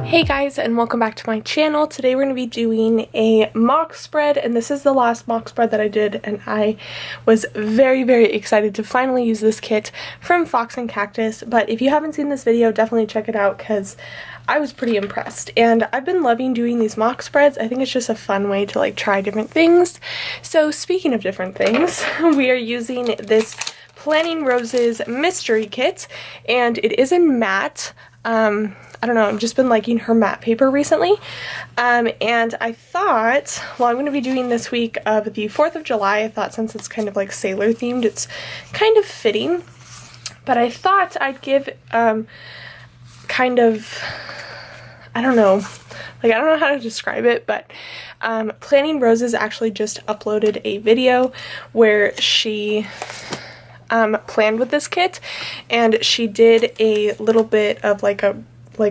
Hey guys, and welcome back to my channel. Today we're going to be doing a mock spread, and this is the last mock spread that I did, and I was very excited to finally use this kit from Fox and Cactus. But if you haven't seen this video, definitely check it out because I was pretty impressed, and I've been loving doing these mock spreads. I think it's just a fun way to like try different things. So speaking of different things, we are using this Planning Roses mystery kit, and it is in matte. I don't know, I've just been liking her matte paper recently, and I thought, well, I'm going to be doing this week of the 4th of July, I thought since it's kind of like sailor themed, it's kind of fitting, but I thought I'd give, kind of, I don't know how to describe it, but Planning Roses actually just uploaded a video where she planned with this kit, and she did a little bit of like a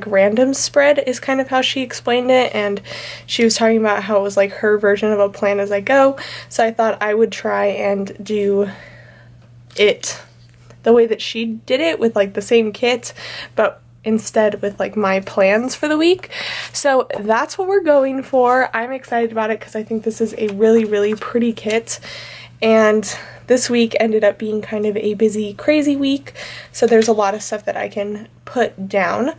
random spread is kind of how she explained it, and she was talking about how it was like her version of a plan as I go. So I thought I would try and do it the way that she did it with like the same kit, but instead with like my plans for the week. So that's what we're going for. I'm excited about it because I think this is a really pretty kit, and this week ended up being kind of a busy, crazy week, so there's a lot of stuff that I can put down.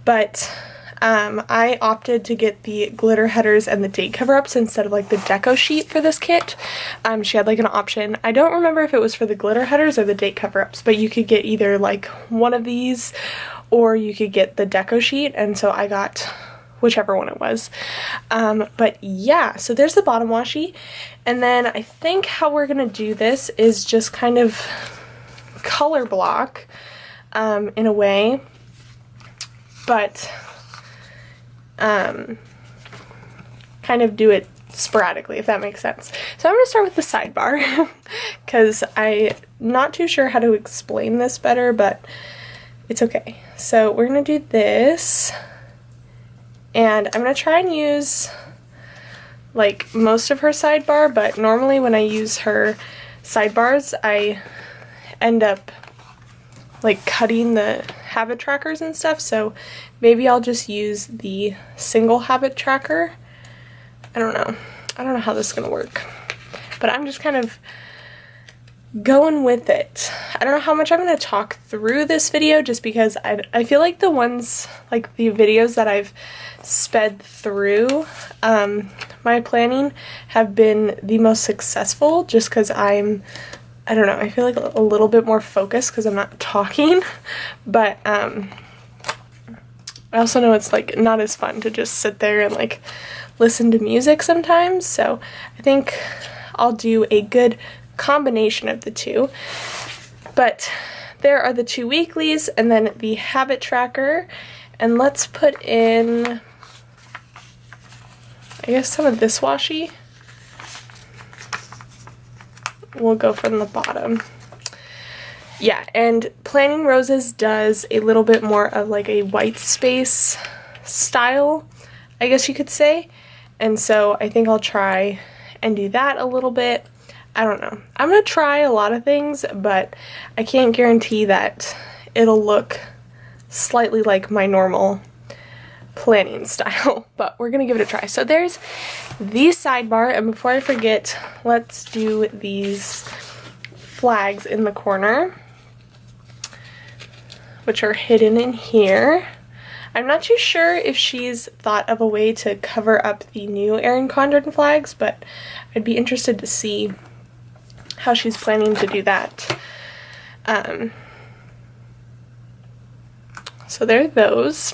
But I opted to get the glitter headers and the date cover-ups instead of like the deco sheet for this kit. She had like an option. I don't remember if it was for the glitter headers or the date cover-ups, but you could get either like one of these or you could get the deco sheet, and so I got whichever one it was. But yeah, so there's the bottom washi, and then I think how we're gonna do this is just kind of color block in a way, but kind of do it sporadically, if that makes sense. So I'm going to start with the sidebar because I'm not too sure how to explain this better, but it's okay. So we're going to do this, and I'm going to try and use like most of her sidebar, but normally when I use her sidebars I end up like cutting the habit trackers and stuff, so maybe I'll just use the single habit tracker. I don't know how this is gonna work, but I'm just kind of going with it. I don't know how much I'm gonna talk through this video, just because I feel like the ones, like the videos that I've sped through my planning have been the most successful, just because I don't know, I feel like a little bit more focused because I'm not talking, but I also know it's like not as fun to just sit there and like listen to music sometimes, so I think I'll do a good combination of the two. But there are the two weeklies and then the habit tracker, and let's put in, I guess, some of this washi. We'll go from the bottom. Yeah, and Planning Roses does a little bit more of like a white space style, I guess you could say, and so I think I'll try and do that a little bit. I don't know. I'm gonna try a lot of things, but I can't guarantee that it'll look slightly like my normal planning style, but we're gonna give it a try. So there's the sidebar, and before I forget, let's do these flags in the corner, which are hidden in here. I'm not too sure if she's thought of a way to cover up the new Erin Condren flags, but I'd be interested to see how she's planning to do that. So there are those.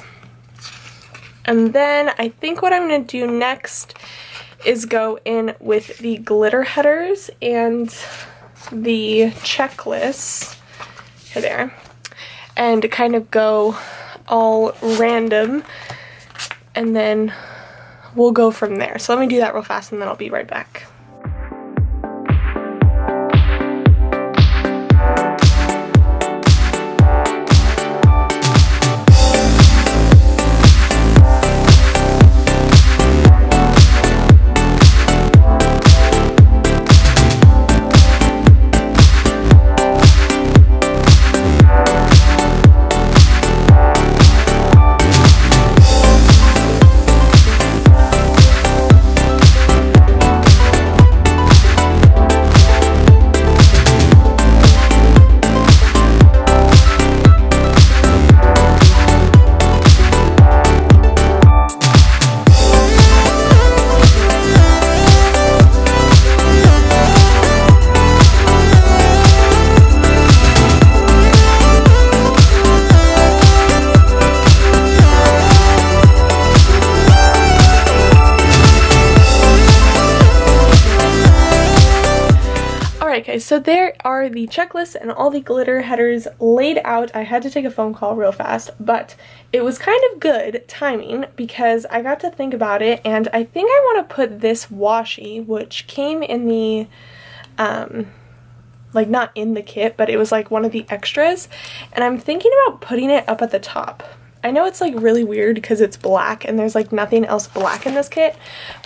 And then I think what I'm going to do next is go in with the glitter headers and the checklists, here there, and kind of go all random, and then we'll go from there. So let me do that real fast and then I'll be right back. Alright guys, so there are the checklists and all the glitter headers laid out. I had to take a phone call real fast, but it was kind of good timing because I got to think about it, and I think I want to put this washi, which came in the, like not in the kit, but it was like one of the extras, and I'm thinking about putting it up at the top. I know it's like really weird because it's black and there's like nothing else black in this kit,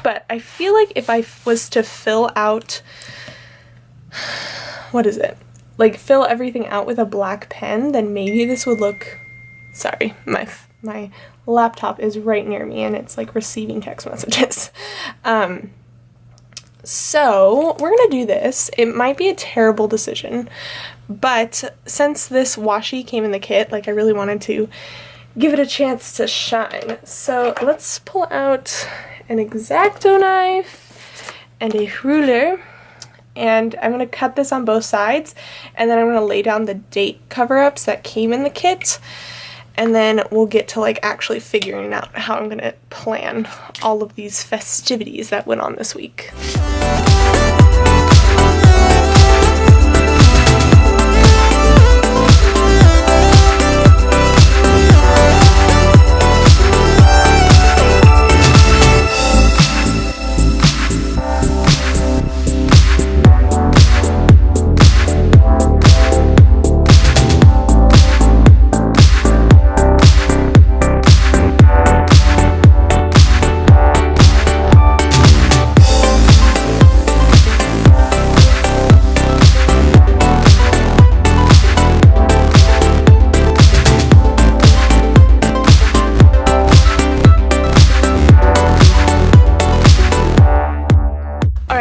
but I feel like if I was to fill out, what is it? Like fill everything out with a black pen, then maybe this would look, sorry, my laptop is right near me and it's like receiving text messages. So we're gonna do this. It might be a terrible decision, but since this washi came in the kit, like I really wanted to give it a chance to shine. So let's pull out an X-Acto knife and a ruler, and I'm going to cut this on both sides, and then I'm going to lay down the date cover-ups that came in the kit, and then we'll get to like actually figuring out how I'm going to plan all of these festivities that went on this week.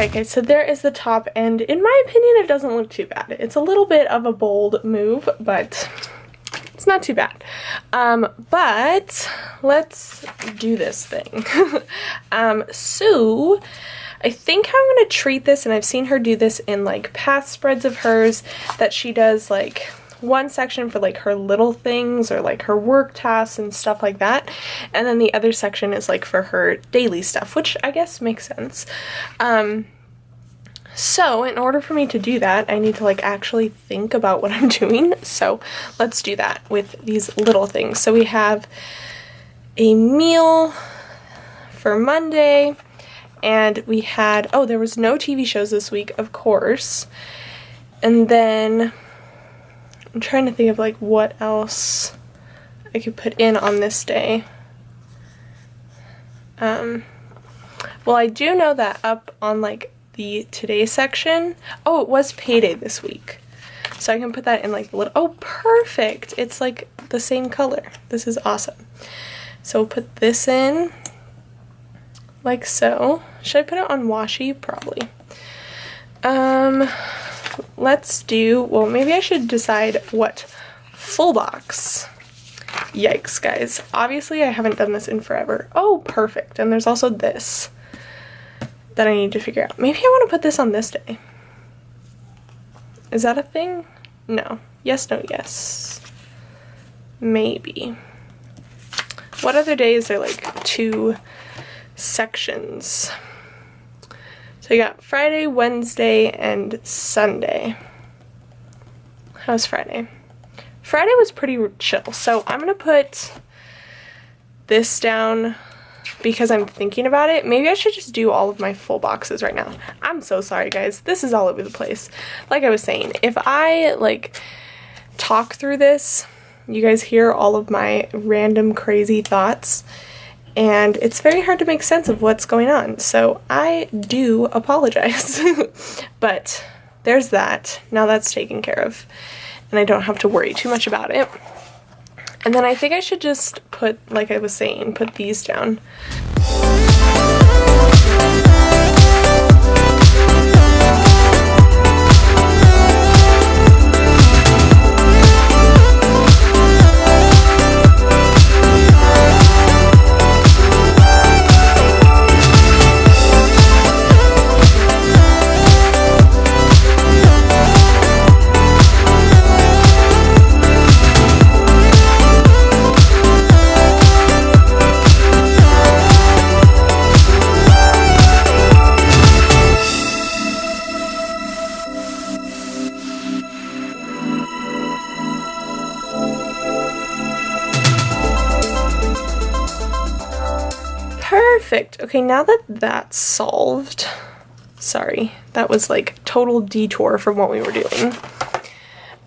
Okay, so there is the top, and in my opinion it doesn't look too bad. It's a little bit of a bold move, but it's not too bad. But let's do this thing. So I think I'm gonna treat this, and I've seen her do this in like past spreads of hers, that she does like one section for like her little things or like her work tasks and stuff like that, and then the other section is like for her daily stuff, which I guess makes sense. So in order for me to do that, I need to like actually think about what I'm doing. So let's do that with these little things. So we have a meal for Monday, and we had, oh, there was no TV shows this week, of course. And then I'm trying to think of like what else I could put in on this day. Well, I do know that up on like the today section, oh, it was payday this week, so I can put that in like the little, oh perfect, it's like the same color. This is awesome. So we'll put this in like so. Should I put it on washi? Probably. Let's do, well, maybe I should decide what full box. Yikes, guys, obviously I haven't done this in forever. Oh, perfect. And there's also this that I need to figure out. Maybe I want to put this on this day. Is that a thing? No. Yes, no, yes. Maybe. What other day is there like two sections? So you got Friday, Wednesday, and Sunday. How's Friday? Friday was pretty chill, so I'm gonna put this down because I'm thinking about it. Maybe I should just do all of my full boxes right now. I'm so sorry, guys. This is all over the place. Like I was saying, if I like talk through this, you guys hear all of my random crazy thoughts, and it's very hard to make sense of what's going on. So I do apologize. But there's that. Now that's taken care of, and I don't have to worry too much about it. And then I think I should just put, like I was saying, put these down. Perfect. Okay, now that that's solved, sorry, that was like total detour from what we were doing.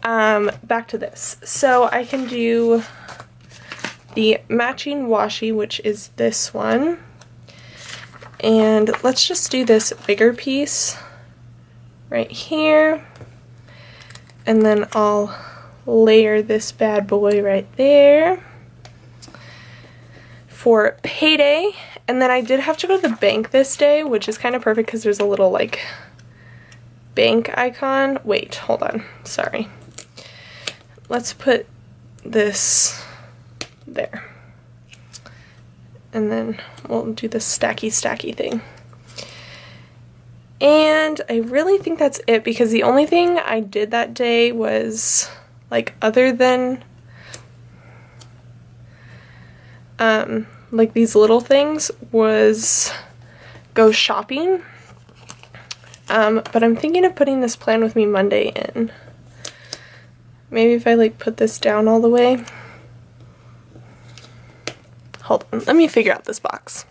Back to this. So I can do the matching washi, which is this one. And let's just do this bigger piece right here. And then I'll layer this bad boy right there for payday. And then I did have to go to the bank this day, which is kind of perfect because there's a little like bank icon. Wait, hold on. Sorry. Let's put this there. And then we'll do the stacky thing. And I really think that's it, because the only thing I did that day was, like, other than like these little things, was go shopping. But I'm thinking of putting this Plan With Me Monday in. Maybe if I like put this down all the way. Hold on, let me figure out this box.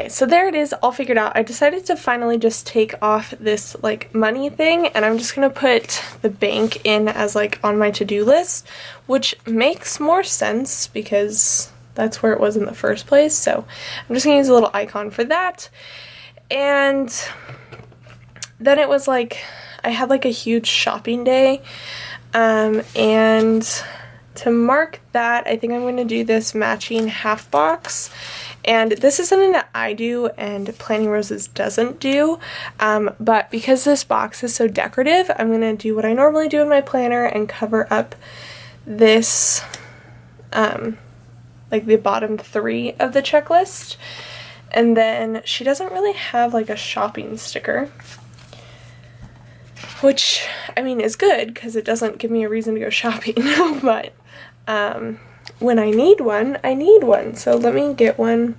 So there it is, all figured out. I decided to finally just take off this like money thing, and I'm just gonna put the bank in as like on my to-do list, which makes more sense because that's where it was in the first place. So I'm just gonna use a little icon for that. And then it was like, I had like a huge shopping day, and to mark that, I think I'm gonna do this matching half box. And this is something that I do and Planning Roses doesn't do, but because this box is so decorative, I'm going to do what I normally do in my planner and cover up this, like the bottom 3 of the checklist. And then she doesn't really have like a shopping sticker, which, I mean, is good because it doesn't give me a reason to go shopping, but when I need one, I need one. So let me get one.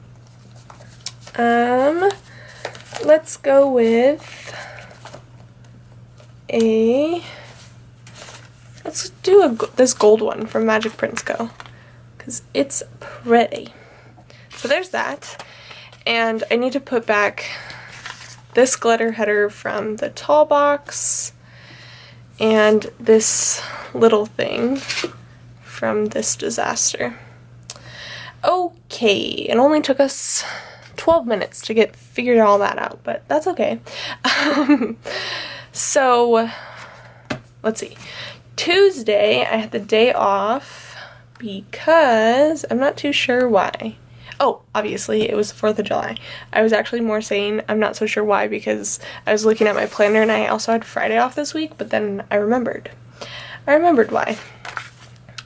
Let's go with let's do this gold one from Magic Prince Co. because it's pretty. So there's that. And I need to put back this glitter header from the tall box and this little thing from this disaster. Okay, it only took us 12 minutes to get figured all that out, but that's okay. So let's see. Tuesday I had the day off because I'm not too sure why. Oh, obviously it was the 4th of July. I was actually more saying I'm not so sure why because I was looking at my planner and I also had Friday off this week, but then I remembered. I remembered why.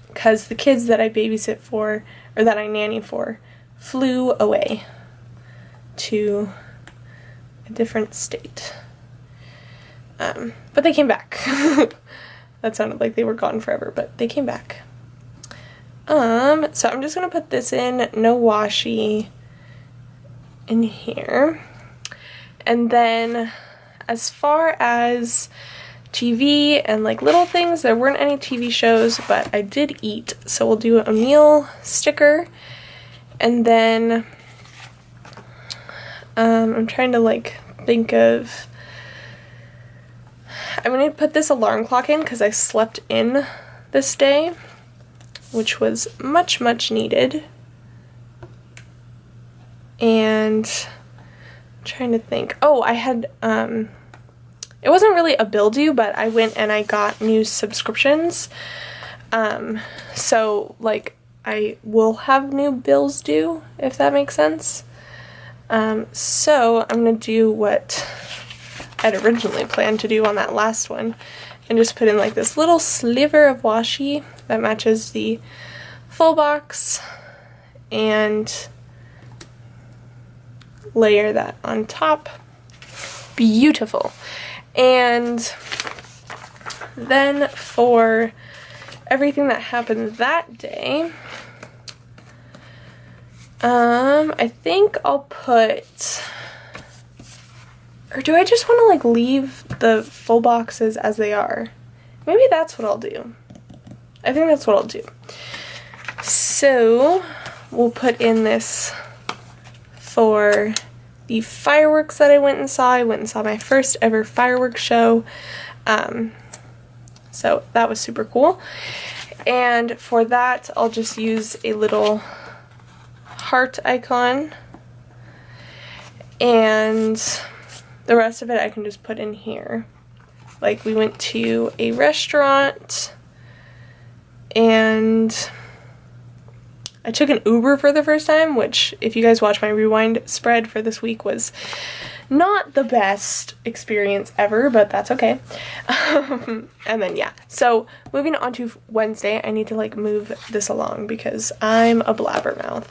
Because the kids that I babysit for, or that I nanny for, flew away to a different state. But they came back. That sounded like they were gone forever, but they came back. So I'm just going to put this in, no washi, in here. And then as far as TV and like little things, there weren't any TV shows, but I did eat. So we'll do a meal sticker. And then I'm trying to like think of, I'm going to put this alarm clock in because I slept in this day, which was much needed. And I'm trying to think. Oh, I had, it wasn't really a bill due, but I went and I got new subscriptions. So like I will have new bills due, if that makes sense. So I'm going to do what I'd originally planned to do on that last one and just put in like this little sliver of washi that matches the full box and layer that on top. Beautiful. And then for everything that happened that day, I think I'll put, or do I just want to like leave the full boxes as they are? Maybe that's what I'll do. I think that's what I'll do. So we'll put in this for the fireworks that I went and saw. I went and saw my first ever fireworks show. So that was super cool. And for that, I'll just use a little heart icon. And the rest of it I can just put in here. Like we went to a restaurant and I took an Uber for the first time, which if you guys watch my rewind spread for this week was not the best experience ever, but that's okay. And then yeah, so moving on to Wednesday, I need to like move this along because I'm a blabbermouth.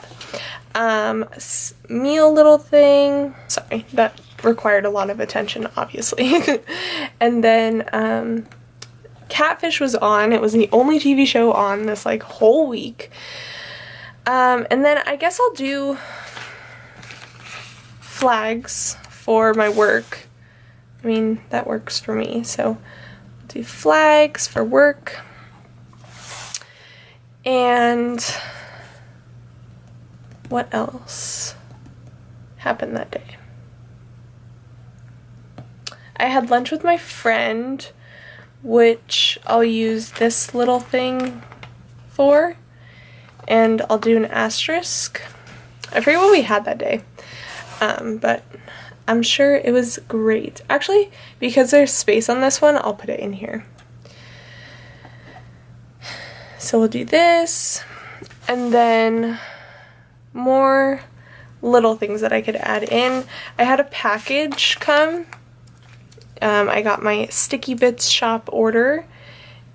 Meal little thing, sorry, that required a lot of attention obviously. And then Catfish was on. It was the only TV show on this like whole week. And then I guess I'll do flags for my work. I mean, that works for me. So I'll do flags for work. And what else happened that day? I had lunch with my friend, which I'll use this little thing for. And I'll do an asterisk. I forget what we had that day, but I'm sure it was great. Actually, because there's space on this one, I'll put it in here. So we'll do this, and then more little things that I could add in. I had a package come. I got my Sticky Bits shop order,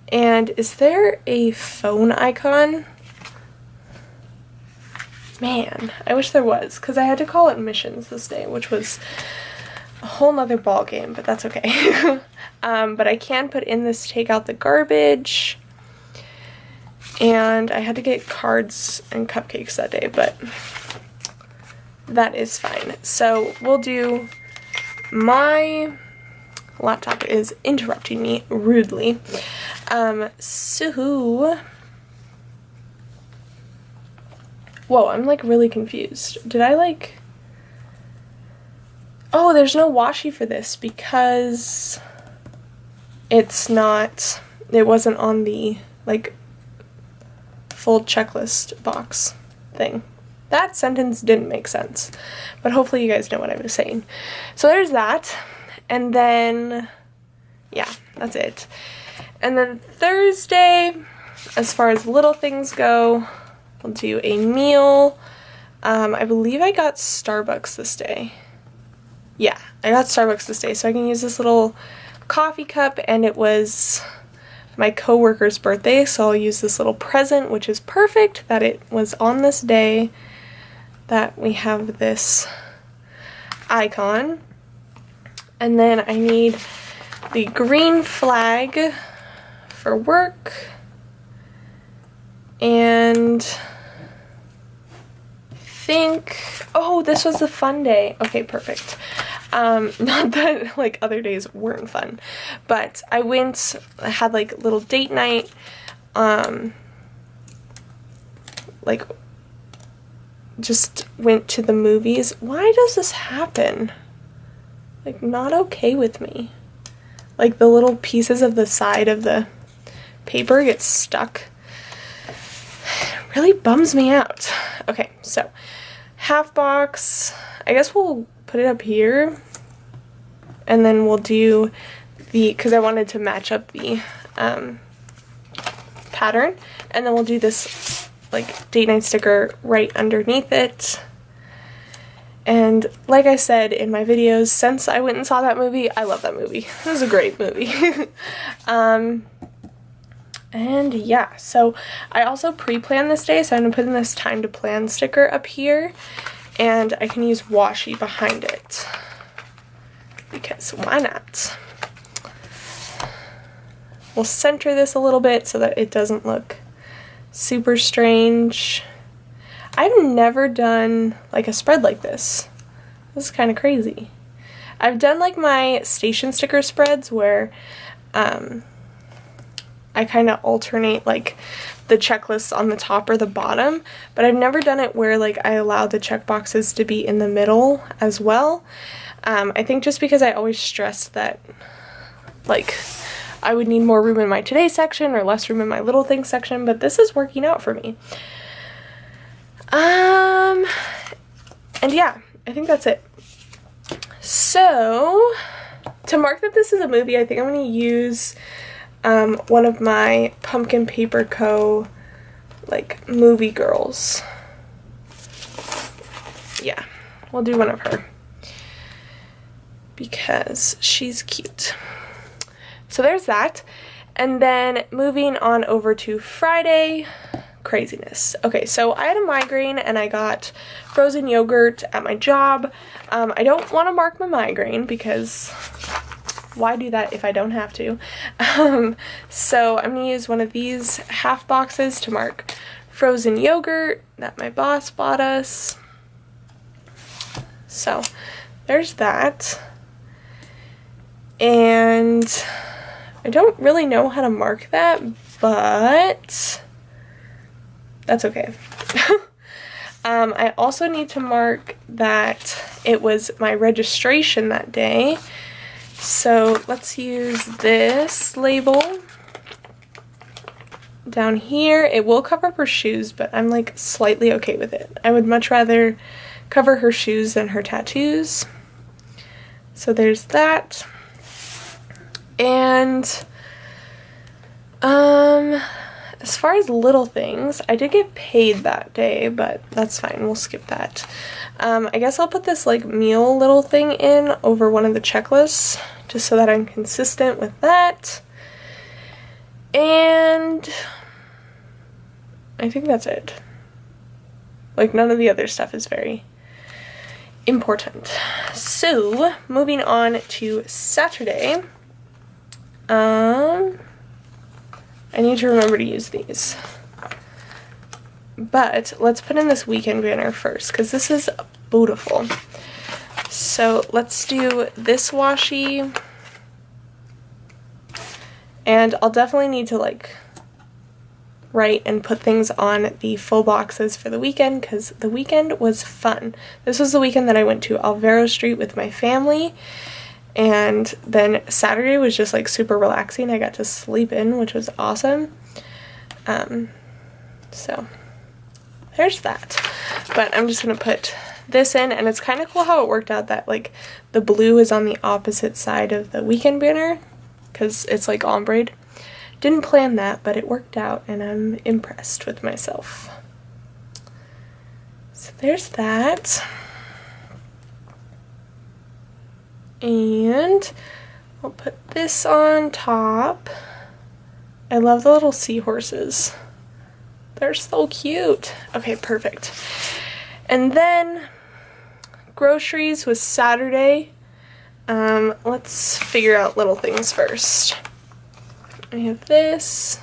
and is there a phone icon? Man, I wish there was, because I had to call it missions this day, which was a whole nother ball game, but that's okay. But I can put in this take out the garbage, and I had to get cards and cupcakes that day, but that is fine. So we'll do, my laptop is interrupting me rudely. Whoa, I'm like really confused. Did I like... Oh, there's no washi for this because it's not... It wasn't on the like full checklist box thing. That sentence didn't make sense, but hopefully you guys know what I was saying. So there's that, and then yeah, that's it. And then Thursday, as far as little things go, we'll do a meal. I believe I got Starbucks this day. Yeah, I got Starbucks this day, so I can use this little coffee cup, and it was my coworker's birthday, so I'll use this little present, which is perfect that it was on this day that we have this icon. And then I need the green flag for work, and I think, oh, this was the fun day. Okay, perfect. Not that like other days weren't fun, but I had like a little date night, like just went to the movies. Why does this happen? Like, not okay with me. Like the little pieces of the side of the paper get stuck. It really bums me out. Okay, so half box, I guess we'll put it up here, and then we'll do the, because I wanted to match up the pattern, and then we'll do this like date night sticker right underneath it. And like I said in my videos, since I went and saw that movie, I love that movie. It was a great movie. And yeah, so I also pre-planned this day, so I'm going to put in this time to plan sticker up here, and I can use washi behind it, because why not? We'll center this a little bit so that it doesn't look super strange. I've never done like a spread like this. This is kind of crazy. I've done like my station sticker spreads where I kind of alternate like the checklists on the top or the bottom, but I've never done it where like I allow the check boxes to be in the middle as well. I think just because I always stress that like I would need more room in my today section or less room in my little things section, but this is working out for me. And yeah, I think that's it. So, to mark that this is a movie, I think I'm going to use one of my Pumpkin Paper Co. like movie girls. Yeah, we'll do one of her because she's cute. So there's that. And then moving on over to Friday, craziness. Okay, so I had a migraine and I got frozen yogurt at my job. I don't want to mark my migraine because why do that if I don't have to? So I'm going to use one of these half boxes to mark frozen yogurt that my boss bought us. So there's that. And I don't really know how to mark that, but that's okay. I also need to mark that it was my registration that day. So let's use this label down here. It will cover her shoes, but I'm like slightly okay with it. I would much rather cover her shoes than her tattoos. So there's that. And as far as little things, I did get paid that day, but that's fine, we'll skip that. I guess I'll put this like meal little thing in over one of the checklists, just so that I'm consistent with that. And I think that's it. Like none of the other stuff is very important. So, moving on to Saturday. I need to remember to use these. But let's put in this weekend banner first, because this is beautiful. So let's do this washi. And I'll definitely need to like write and put things on the full boxes for the weekend, because the weekend was fun. This was the weekend that I went to Alvaro Street with my family. And then Saturday was just like super relaxing. I got to sleep in, which was awesome. So there's that. But I'm just going to put this in, and it's kind of cool how it worked out that like the blue is on the opposite side of the weekend banner because it's like ombre. Didn't plan that, but it worked out and I'm impressed with myself. So there's that. And I'll put this on top. I love the little seahorses. They're so cute. Okay, perfect. And then groceries was Saturday. Let's figure out little things first. I have this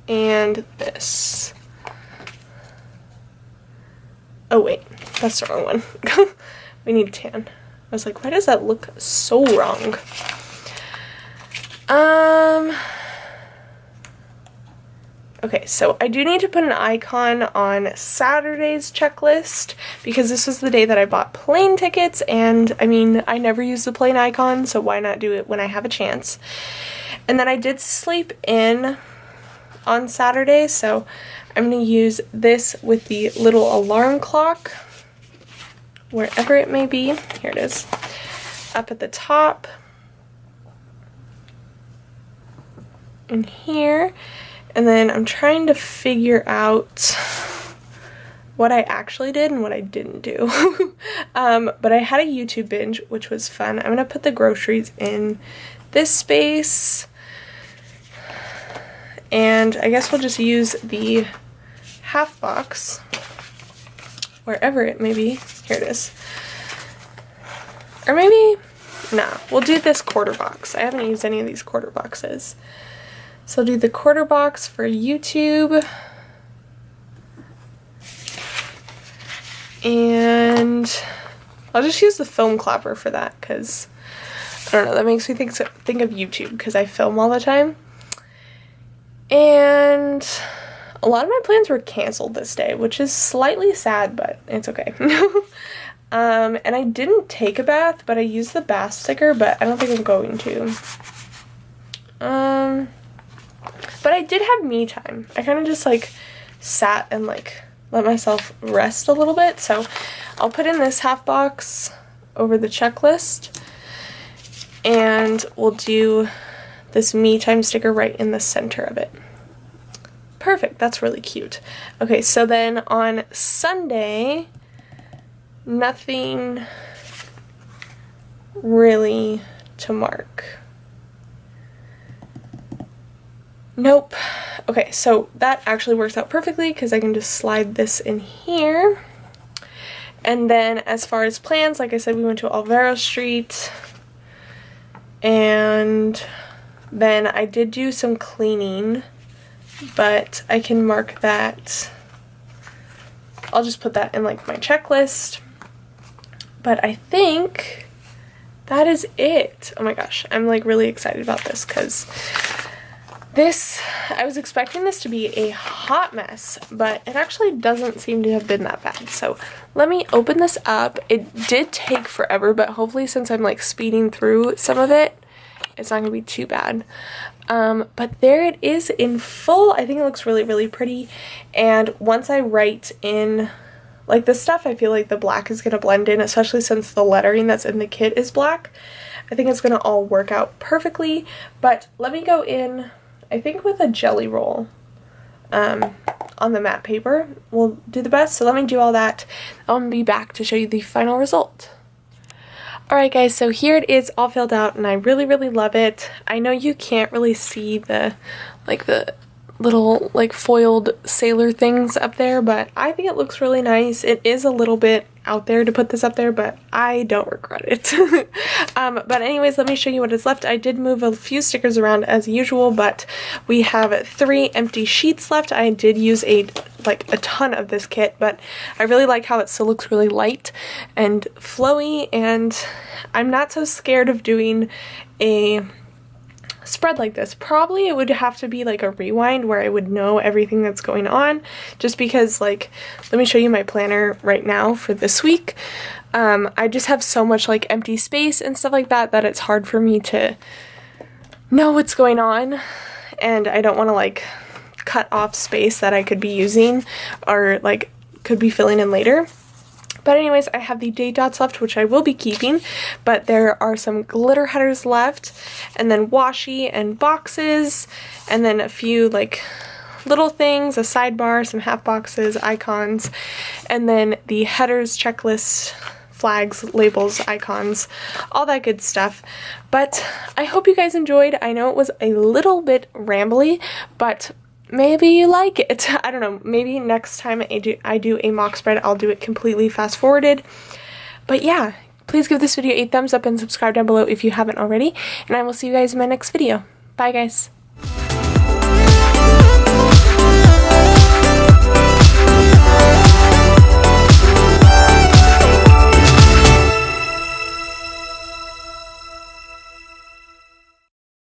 and this. Oh wait, that's the wrong one. We need tan. I was like, why does that look so wrong? Okay, so I do need to put an icon on Saturday's checklist because this was the day that I bought plane tickets, and I mean, I never use the plane icon, so why not do it when I have a chance? And then I did sleep in on Saturday, so I'm going to use this with the little alarm clock, wherever it may be. Here it is, up at the top, and here. And then I'm trying to figure out what I actually did and what I didn't do. But I had a YouTube binge, which was fun. I'm gonna put the groceries in this space, and I guess we'll just use the half box, wherever it may be. Here it is. Or maybe, nah, we'll do this quarter box. I haven't used any of these quarter boxes. So I'll do the quarter box for YouTube. And I'll just use the film clapper for that, because I don't know, that makes me think of YouTube, because I film all the time. And a lot of my plans were canceled this day, which is slightly sad, but it's okay. And I didn't take a bath, but I used the bath sticker, but I don't think I'm going to. But I did have me time. I kind of just like sat and like let myself rest a little bit. So I'll put in this half box over the checklist, and we'll do this me time sticker right in the center of it. Perfect, that's really cute. Okay, so then on Sunday, nothing really to mark. Nope. Okay, so that actually works out perfectly because I can just slide this in here. And then as far as plans, like I said, we went to Alvaro Street, and then I did do some cleaning, but I can mark that. I'll just put that in like my checklist. But I think that is it. Oh my gosh, I'm like really excited about this, because I was expecting this to be a hot mess, but it actually doesn't seem to have been that bad. So let me open this up. It did take forever, but hopefully since I'm like speeding through some of it, it's not gonna be too bad. But there it is in full. I think it looks really, really pretty. And once I write in like this stuff, I feel like the black is gonna blend in, especially since the lettering that's in the kit is black. I think it's gonna all work out perfectly. But let me go in, I think with a jelly roll on the matte paper will do the best. So let me do all that. I'll be back to show you the final result. Alright guys, so here it is all filled out, and I really, really love it. I know you can't really see the little like foiled sailor things up there, but I think it looks really nice. It is a little bit out there to put this up there, but I don't regret it. But anyways, let me show you what is left. I did move a few stickers around as usual, but we have 3 empty sheets left. I did use a ton of this kit, but I really like how it still looks really light and flowy, and I'm not so scared of doing a spread like this. Probably it would have to be like a rewind where I would know everything that's going on, just because like, let me show you my planner right now for this week. I just have so much like empty space and stuff like that it's hard for me to know what's going on, and I don't want to like cut off space that I could be using or like could be filling in later. But anyways, I have the date dots left, which I will be keeping, but there are some glitter headers left, and then washi and boxes, and then a few like little things, a sidebar, some half boxes, icons, and then the headers, checklist, flags, labels, icons, all that good stuff. But I hope you guys enjoyed. I know it was a little bit rambly, but maybe you like it. I don't know, maybe next time I do a mock spread, I'll do it completely fast forwarded. But yeah, please give this video a thumbs up and subscribe down below if you haven't already, and I will see you guys in my next video. Bye guys.